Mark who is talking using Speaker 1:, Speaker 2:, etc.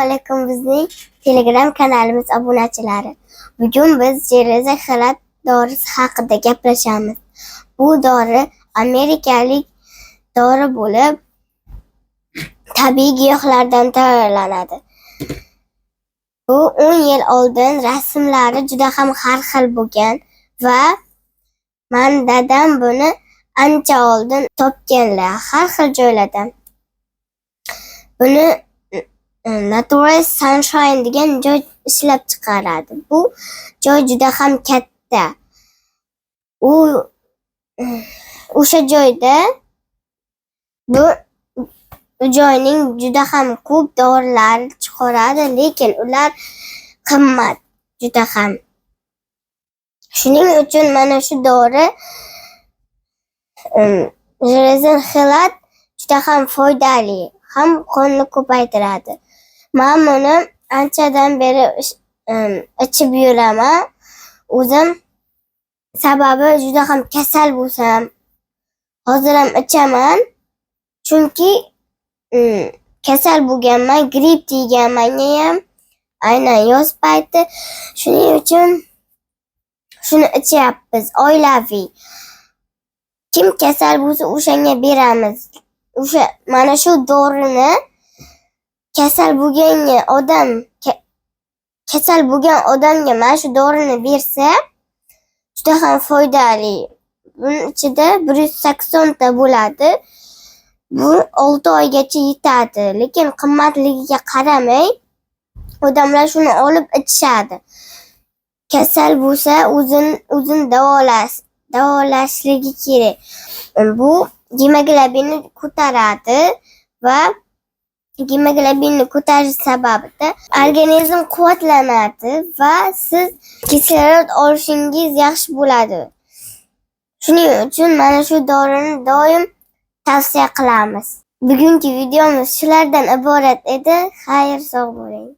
Speaker 1: alaykum bizning Telegram kanalimiz obunachilari. Bugun biz Jereza xalat dorisi haqida gaplashamiz. Bu dori amerikalik dori bo'lib, tabiiy giyohlardan tayyorlanadi. Bu 10 yil oldin rasmlari juda ham har xil bo'lgan va dadam buni ancha oldin topganlar har xil joylardan. Buni Natural Sunshine degan joy ishlab chiqaradi. Bu joy juda ham katta. O'sha joyda bu joyning juda ham ko'p dorilar chiqaradi, lekin ular qimmat juda ham. Shuning uchun mana shu dori Jereza xalat juda ham foydali, ham qonni ko'paytiradi. Men buni anchadan beri ichib yuraman. O'zim sababi juda ham kasal bo'lsam, hozir ham ichaman. Chunki kasal bo'lganman, gripp degan menga ham aynan yoz payti. Shuning uchun shuni ichyapmiz oilaviy. Kim kasal bo'lsa o'shanga beramiz. O'sha mana shu dorini kasal bo'lgan odamga mana shu dorini bersa juda ham foydali. Buning ichida 180 ta bo'ladi. Bu 6 oygacha yetadi, lekin qimmatligiga qaramay odamlar shuni olib ichishadi. Kasal bo'lsa o'zini davolashligi kerak. Bu gemoglobinni ko'taradi va gemoglobinni ko'tarish sababida organizm quvvatlanadi va siz kislorod olishingiz yaxshi bo'ladi. Shuning uchun mana shu dorini doim tavsiya qilamiz. Bugungi videomiz shulardan iborat edi. Xayr, sog' bo'ling.